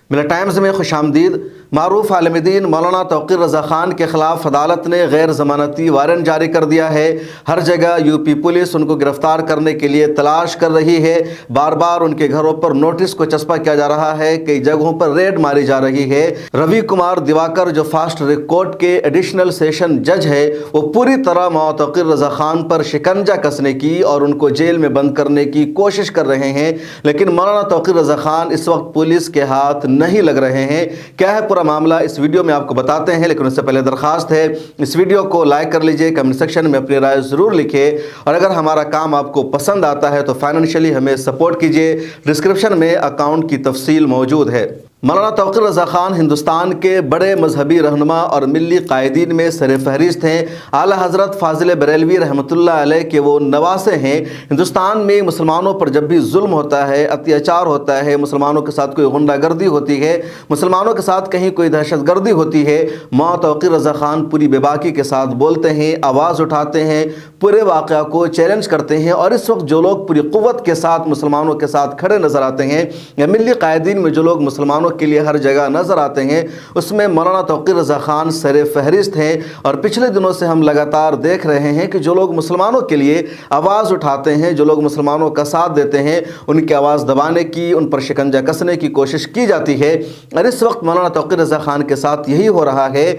मिला टाइम्स में खुश आमदीद। मारूफ आलिम दीन मौलाना तौक़ीर रज़ा ख़ान के ख़िलाफ़ अदालत ने गैर ज़मानती वारंट जारी कर दिया है। हर जगह यूपी पुलिस उनको गिरफ़्तार करने के लिए तलाश कर रही है। बार बार उनके घरों पर नोटिस को चस्पा किया जा रहा है। कई जगहों पर रेड मारी जा रही है। रवि कुमार दिवाकर जो फास्ट ट्रैक कोर्ट के एडिशनल सेशन जज है, वो पूरी तरह मौलाना तौक़ीर रज़ा ख़ान पर शिकंजा कसने की और उनको जेल में बंद करने की कोशिश कर रहे हैं। लेकिन मौलाना तौक़ीर रज़ा ख़ान इस वक्त पुलिस के हाथ नहीं लग रहे हैं। क्या है पूरा मामला, इस वीडियो में आपको बताते हैं। लेकिन उससे पहले दरखास्त है, इस वीडियो को लाइक कर लीजिए, कमेंट सेक्शन में अपनी राय ज़रूर लिखिए और अगर हमारा काम आपको पसंद आता है तो फाइनेंशियली हमें सपोर्ट कीजिए। डिस्क्रिप्शन में अकाउंट की तफसील मौजूद है। मौलाना तौक़ीर रज़ा ख़ान हिंदुस्तान के बड़े मजहबी रहनुमा और मिल्ली कायदीन में सर फहरिस्त हैं। आला हज़रत फ़ाज़िल बरेलवी रहमतुल्लाह अलैह के वो नवासे हैं। हिंदुस्तान में मुसलमानों पर जब भी जुल्म होता है, अत्याचार होता है, मुसलमानों के साथ कोई गुंडागर्दी होती है, मुसलमानों के साथ कहीं कोई दहशतगर्दी होती है, मौलाना तौक़ीर रज़ा ख़ान पूरी बेबाकी के साथ बोलते हैं, आवाज़ उठाते हैं, पूरे वाक़या को चैलेंज करते हैं। और इस वक्त जो लोग पूरी क़ुव्वत के साथ मुसलमानों के साथ खड़े नज़र आते हैं, या मिल्ली कायदीन में जो लोग मुसलमानों के लिए हर जगह नजर आते हैं, उसमें मौलाना तौक़ीर रज़ा ख़ान सर फहरिस्त हैं। और पिछले दिनों से हम लगातार देख रहे हैं कि जो लोग मुसलमानों के लिए आवाज़ उठाते हैं, जो लोग मुसलमानों का साथ देते हैं, उनकी आवाज़ दबाने की, उन पर शिकंजा कसने की कोशिश की जाती है। और इस वक्त मौलाना तौक़ीर रज़ा ख़ान के साथ यही हो रहा है।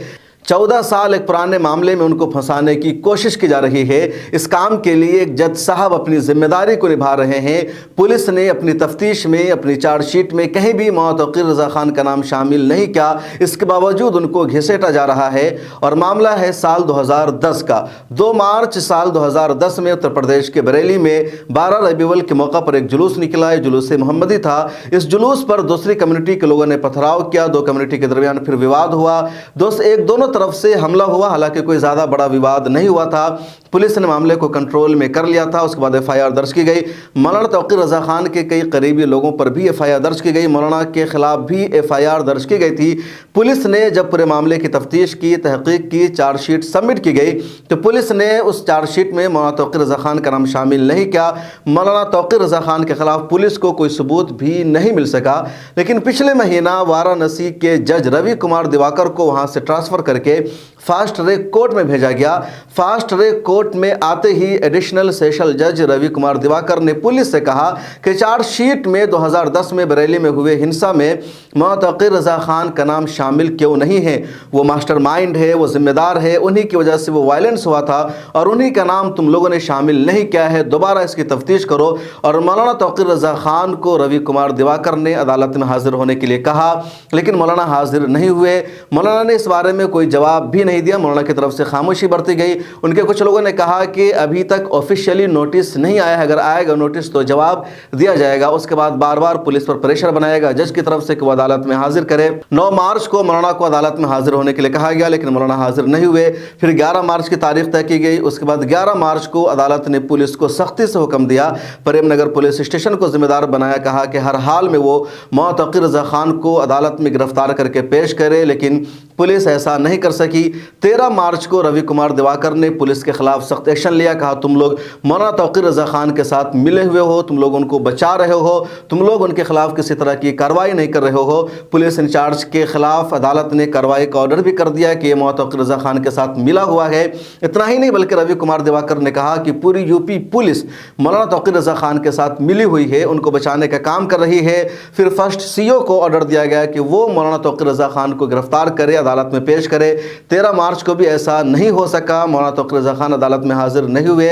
14 साल एक पुराने मामले में उनको फंसाने की कोशिश की जा रही है। इस काम के लिए एक जज साहब अपनी जिम्मेदारी को निभा रहे हैं। पुलिस ने अपनी तफ्तीश में, अपनी चार्जशीट में कहीं भी मौलाना तौक़ीर रज़ा ख़ान का नाम शामिल नहीं किया। इसके बावजूद उनको घसीटा जा रहा है। और मामला है साल 2010 का। 2 मार्च साल 2010 में उत्तर प्रदेश के बरेली में 12 रबीउल के मौका पर एक जुलूस निकला है। जुलूस मोहम्मदी था। इस जुलूस पर दूसरी कम्युनिटी के लोगों ने पथराव किया। 2 कम्युनिटी के दरमियान फिर विवाद हुआ। दोनों तरफ से हमला हुआ। हालांकि कोई ज़्यादा बड़ा विवाद नहीं हुआ था। पुलिस ने मामले को कंट्रोल में कर लिया था। उसके बाद एफआईआर दर्ज की गई। मौलाना तौक़ीर रज़ा ख़ान के कई करीबी लोगों पर भी एफआईआर दर्ज की गई। मौलाना के खिलाफ भी एफआईआर दर्ज की गई थी। पुलिस ने जब पूरे मामले की तफ्तीश की, तहकीक की, चार्जशीट सबमिट की गई, तो पुलिस ने उस चार्जशीट में मौलाना तौक़ीर रज़ा ख़ान का नाम शामिल नहीं किया। मौलाना तौक़ीर रज़ा ख़ान के खिलाफ पुलिस को कोई सबूत भी नहीं मिल सका। लेकिन पिछले महीना वाराणसी के जज रवि कुमार दिवाकर को वहाँ से ट्रांसफ़र करके फास्ट ट्रैक कोर्ट में भेजा गया। फास्ट ट्रैक कोर्ट में आते ही एडिशनल सेशन जज रवि कुमार दिवाकर ने पुलिस से कहा कि चार्जशीट में 2010 में बरेली में हुए हिंसा में मौलाना तौक़ीर रज़ा ख़ान का नाम शामिल क्यों नहीं है। वो मास्टरमाइंड है, वो जिम्मेदार है, उन्हीं की वजह से वो वायलेंस हुआ था और उन्हीं का नाम तुम लोगों ने शामिल नहीं किया है। दोबारा इसकी तफ्तीश करो। और मौलाना तौक़ीर रज़ा ख़ान को रवि कुमार दिवाकर ने अदालत में हाजिर होने के लिए कहा, लेकिन मौलाना हाजिर नहीं हुए। मौलाना ने इस बारे में कोई जवाब भी नहीं दिया। मौलाना की तरफ से खामोशी बरती गई। उनके कुछ लोगों ने कहा कि अभी तक ऑफिशियली नोटिस नहीं आया है, अगर आएगा नोटिस तो जवाब दिया जाएगा। उसके बाद बार बार पुलिस पर प्रेशर बनाएगा जज की तरफ से कि वो अदालत में हाजिर करे। 9 मार्च को मौलाना को अदालत में हाजिर होने के लिए कहा गया, लेकिन मौलाना हाजिर नहीं हुए। फिर 11 मार्च की तारीख तय की गई। उसके बाद 11 मार्च को अदालत ने पुलिस को सख्ती से हुक्म दिया, प्रेम नगर पुलिस स्टेशन को जिम्मेदार बनाया, कहा कि हर हाल में वो मौलाना तौक़ीर रज़ा ख़ान को अदालत में गिरफ्तार करके पेश करे। लेकिन पुलिस ऐसा नहीं कर सकी। 13 मार्च को रवि कुमार दिवाकर ने पुलिस के खिलाफ सख्त एक्शन लिया। कहा तुम लोग मौलाना तौक़ीर रज़ा ख़ान के साथ मिले हुए हो, तुम लोग उनको बचा रहे हो, तुम लोग उनके खिलाफ किसी तरह की कार्रवाई नहीं कर रहे हो। पुलिस इंचार्ज के खिलाफ अदालत ने कार्रवाई का ऑर्डर भी कर दिया कि मौलाना तौक़ीर रज़ा ख़ान के साथ मिला हुआ है। इतना ही नहीं बल्कि रवि कुमार दिवाकर ने कहा कि पूरी यूपी पुलिस मौलाना तौक़ीर रज़ा ख़ान के साथ मिली हुई है, उनको बचाने का काम कर रही है। फिर फर्स्ट सीओ को ऑर्डर दिया गया कि वो मौलाना तौक़ीर रज़ा ख़ान को गिरफ्तार करे, अदालत में पेश करे। 13 मार्च को भी ऐसा नहीं हो सका। मौलाना तौक़ीर रज़ा ख़ान अदालत में हाजिर नहीं हुए।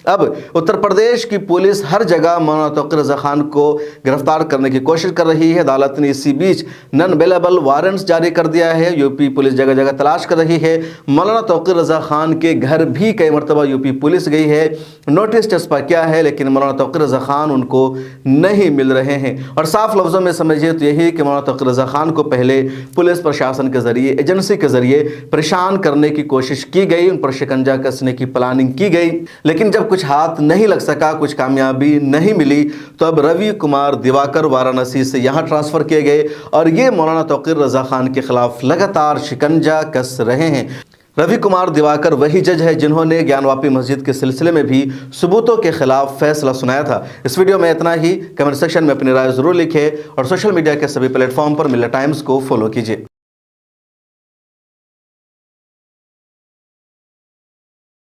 अब उत्तर प्रदेश की पुलिस हर जगह मौलाना तौक़ीर रज़ा ख़ान को गिरफ्तार करने की कोशिश कर रही है। अदालत ने इसी बीच नॉन अवेलेबल वारंट्स जारी कर दिया है। यूपी पुलिस जगह जगह तलाश कर रही है। मौलाना तौक़ीर रज़ा ख़ान के घर भी कई मरतबा यूपी पुलिस गई है, नोटिस चस्पा किया है, लेकिन मौलाना तौक़ीर रज़ा ख़ान उनको नहीं मिल रहे हैं। और साफ लफ्ज़ों में समझिए तो यही कि मौलाना तौक़ीर रज़ा ख़ान को पहले पुलिस प्रशासन के ज़रिए, एजेंसी के ज़रिए परेशान करने की कोशिश की गई, उन पर शिकंजा कसने की प्लानिंग की गई। लेकिन जब कुछ हाथ नहीं लग सका, कुछ कामयाबी नहीं मिली, तो अब रवि कुमार दिवाकर वाराणसी से यहाँ ट्रांसफ़र किए गए और ये मौलाना तौक़ीर रज़ा ख़ान के खिलाफ लगातार शिकंजा कस रहे हैं। रवि कुमार दिवाकर वही जज है जिन्होंने ज्ञानवापी मस्जिद के सिलसिले में भी सबूतों के खिलाफ फैसला सुनाया था। इस वीडियो में इतना ही। कमेंट सेक्शन में अपनी राय जरूर लिखें और सोशल मीडिया के सभी प्लेटफॉर्म पर मिल्लत टाइम्स को फॉलो कीजिए।